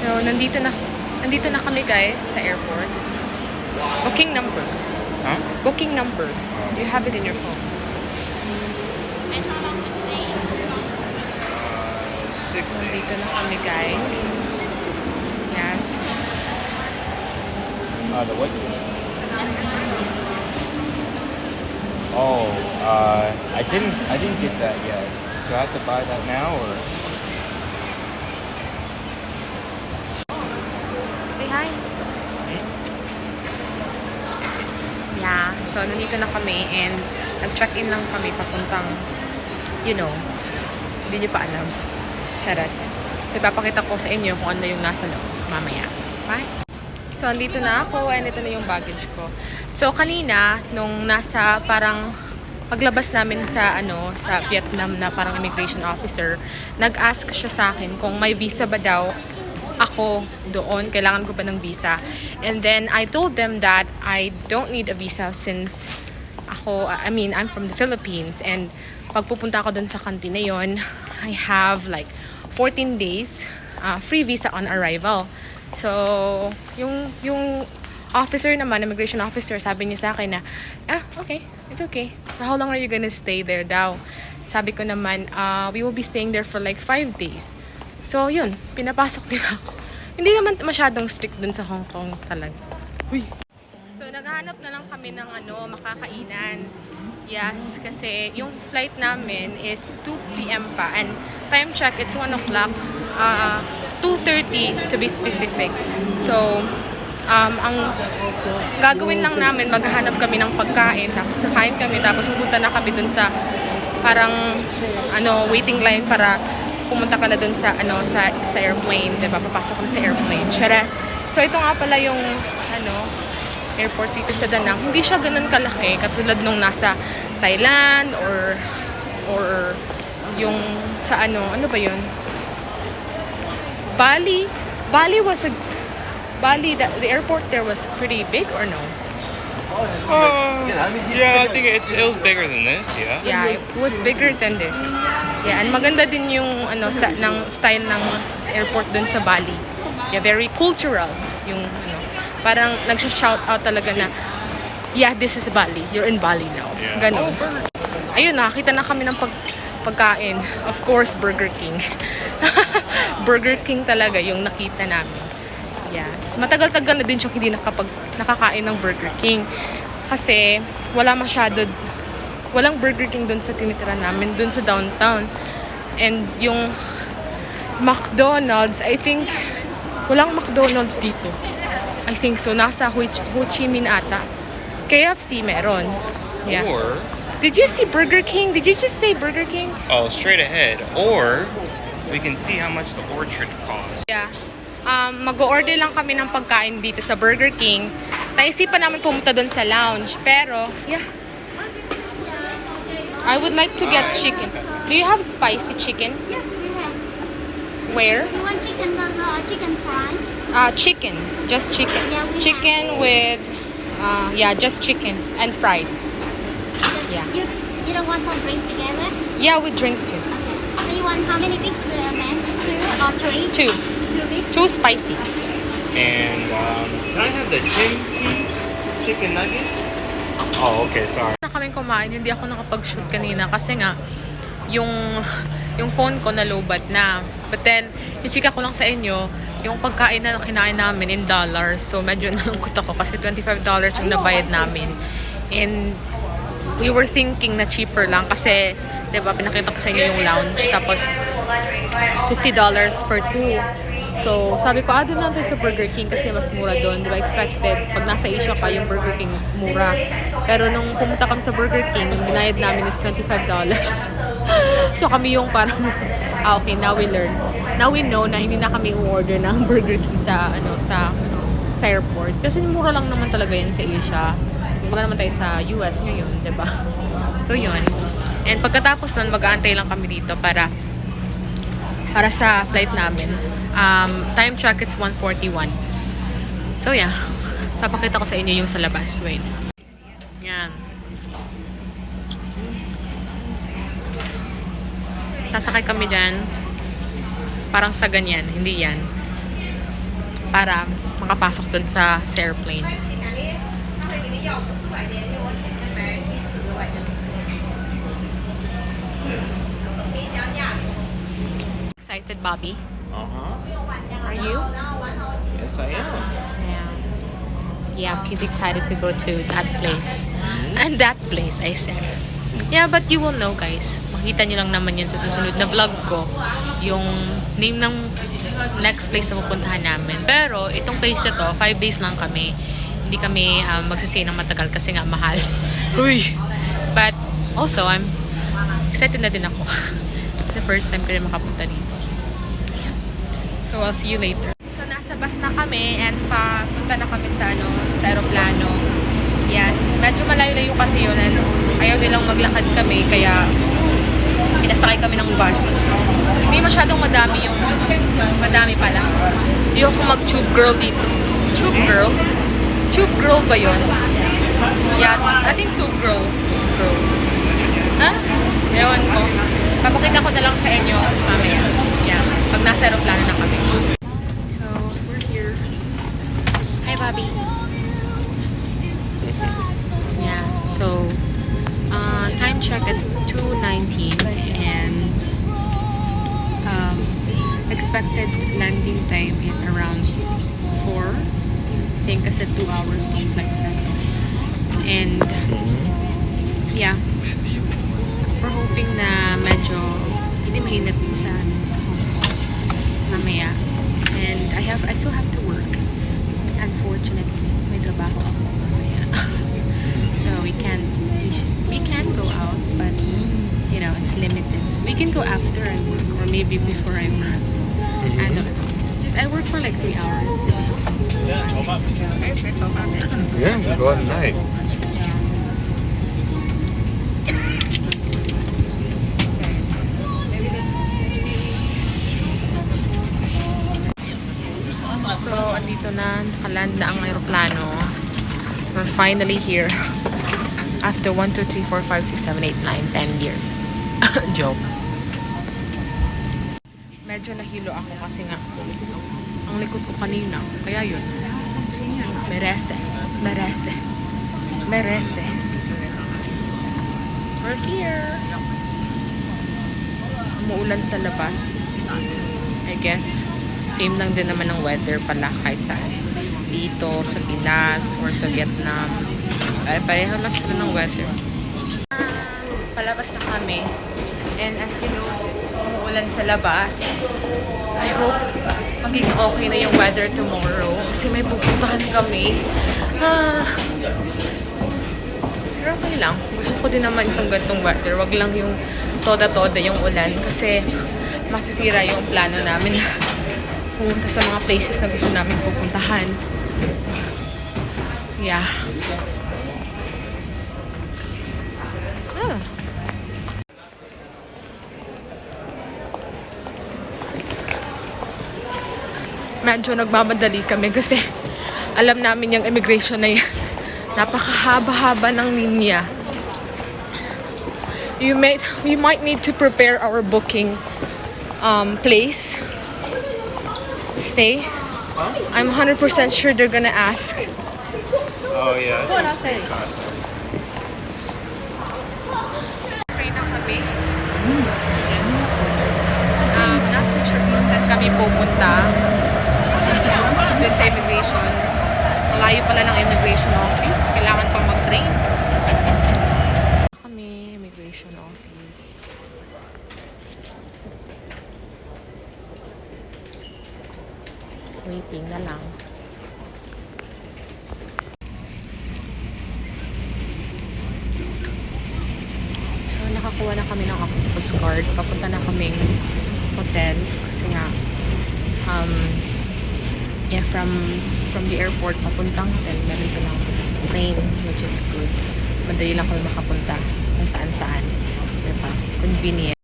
So, nandito na kami guys sa airport. Booking number. Huh? Booking number. You have it in your phone. And how long is stay in Hong Kong? So, 6 days. nandito na kami guys. Yes. The what? Oh, I didn't get that yet. Do I have to buy that now or? Say hi. Yeah. So, nandito na kami and nag-check-in lang kami papuntang, you know, hindi nyo pa alam. Charas. So, ipapakita ko sa inyo kung ano yung nasa loob mamaya. Bye! So, andito na ako and ito na yung baggage ko. So, kanina, nung nasa parang paglabas namin sa sa Vietnam na parang immigration officer, nag-ask siya sa akin kung may visa ba daw ako doon, kailangan ko ba ng visa. And then I told them that I don't need a visa since I'm from the Philippines and pag pupunta ako doon sa country na yon, I have like 14 days free visa on arrival. So, yung officer naman, immigration officer, sabi niya sa akin na, okay, it's okay. So, how long are you gonna stay there daw? Sabi ko naman, we will be staying there for like 5 days. So, yun, pinapasok nila ako. Hindi naman masyadong strict dun sa Hong Kong talaga. Uy! So, naghahanap na lang kami ng makakainan. Yes, kasi yung flight namin is 2 p.m. pa. And time check, it's 1 o'clock. 2:30 to be specific. So, ang gagawin lang namin, maghahanap kami ng pagkain, tapos kakain kami, tapos pupunta na kami dun sa parang waiting line para pumunta ka na dun sa sa airplane, 'di ba? Papasok ka na sa airplane. Charas. So ito nga pala yung airport dito sa Da Nang. Hindi siya ganoon kalaki katulad nung nasa Thailand or yung sa ano ba 'yun? Bali, the airport there was pretty big or no? Yeah, I think it was bigger than this. Yeah. Yeah, it was bigger than this. Yeah, and maganda din yung ng style ng airport dun sa Bali. Yeah, very cultural. Yung parang nagsha-shout out talaga na, yeah, this is Bali. You're in Bali now. Yeah. Ganon. Ayun, nakakita na kami ng pagkain. Of course, Burger King. Burger King talaga yung nakita namin. Yes. Matagal-tagal na din siya hindi nakakain ng Burger King. Kasi walang Burger King dun sa tinitira namin, dun sa downtown. And yung McDonald's, I think, walang McDonald's dito. I think so. Nasa Ho Chi Minh ata. KFC meron. Yeah. Or Did you see Burger King? Did you just say Burger King? straight ahead. Or we can see how much the orchard costs. Yeah. Mag-order lang kami ng pagkain dito sa Burger King. Naisipan namin pumunta doon sa lounge. Pero, yeah. I would like to get chicken. Do you have spicy chicken? Yes, we have. Where? You want chicken burger or chicken fry? Chicken. Just chicken. Yeah, we Chicken with, just chicken and fries. Yeah. You don't want some drink together? Yeah, we drink too. Okay. So you want how many bits, ma'am? 2 or 3? 2. 2 bits? 2 spicy. And can I have the 10-piece chicken nugget? Oh, okay. Sorry. Na kaming kumain, hindi ako nakapag-shoot kanina kasi nga yung phone ko na lowbat na. But then, chichika ko lang sa inyo, yung pagkain na kinain namin in dollars. So, medyo nalungkot ako kasi $25 yung nabayad namin. And we were thinking na cheaper lang kasi, di ba, pinakita ko sa inyo yung lounge. Tapos, $50 for 2. So, sabi ko, doon natin sa Burger King kasi mas mura doon. Di ba, expected, pag nasa Asia ka, yung Burger King mura. Pero nung pumunta kami sa Burger King, yung binayad namin is $25. So, kami yung parang, okay, now we learn. Now we know na hindi na kami order ng Burger King sa airport. Kasi mura lang naman talaga yun sa Asia. Wala naman tayo sa US ngayon, di ba? So, yun. And pagkatapos nun, mag-aantay lang kami dito para sa flight namin. Time check, it's 1:41. So, yeah. Papakita ko sa inyo yung sa labas. Wait. Yan. Sasakay kami dyan. Parang sa ganyan. Hindi yan. para makapasok dun sa airplane. Excited, Bobby? Are you? Yes, I am. Yeah. Yeah, he's excited to go to that place. And that place, I said. Yeah, but you will know, guys. Makita nyo lang naman yan sa susunod na vlog ko. Yung name ng next place na pupuntahan namin. Pero, itong place na to, 5 days lang kami. Hindi kami magsistay ng matagal kasi nga mahal. Uy! But, also, I'm excited na din ako. Kasi first time ko rin makapunta dito. Yeah. So, I'll see you later. So, nasa bus na kami and papunta na kami sa, sa aeroplano. Yes, medyo malayo-layo kasi yun and ayaw nilang maglakad kami kaya pinasakay kami ng bus. Hindi masyadong madami pala. Ayoko mag-tube girl dito. Tube girl? Tube girl ba yun? Yeah, I think tube girl. Tube girl. Ha? Ewan ko. Papakita ko na lang sa inyo mamaya. Yeah, pag nasa aeroplano na kami. So, we're here. Hi, Bobby. Yeah, so time check it's 2:19 and expected landing time is around 4. I think kasi 2 hours ng flight na. And yeah, we're hoping na medyo hindi mainit sa Hong Kong mamaya. And I still have to work. Unfortunately, may trabaho ako mamaya. So we can go out, but you know, it's limited. We can go after I work or maybe before I work. I don't know. Just I work for like 3 hours. Yeah, we'll go at night. So, andito na, nakaland na ang aeroplano. We're finally here. After 1, 2, 3, 4, 5, 6, 7, 8, 9, 10 years. Joke. Medyo nahilo ako kasi nga ang likod ko kanina. Kaya yun. Merese. We're here. Umuulan sa labas. I guess. Same lang din naman ng weather pala kahit saan. Dito, sa Pinas, or sa Vietnam. Pareho lang sila ng weather. Palabas na kami. And as you notice, umuulan sa labas. I hope magiging okay na yung weather tomorrow. Kasi may pupuntahan kami. Pero okay lang. Gusto ko din naman itong gantong weather. Wag lang yung toda-toda yung ulan. Kasi masisira yung plano namin pumunta sa mga places na gusto namin pupuntahan. Yeah. Medyo nagmamadali kami kasi alam namin yung immigration na yan. Napakahaba-haba ng linya. We might need to prepare our booking place. Stay. I'm 100% sure they're gonna ask. Oh, yeah. Train na kami. Not so sure kung saan kami pupunta. Dun sa immigration. Malayo pala ng immigration office. Kailangan pang mag-train. Kami, immigration office. Waiting na lang. So, nakakuha na kami ng octopus card. Papunta na kaming hotel. Kasi nga, yeah, from the airport papuntang hotel, meron silang train, which is good. Madali lang kami makapunta kung saan-saan. Diba? Convenient.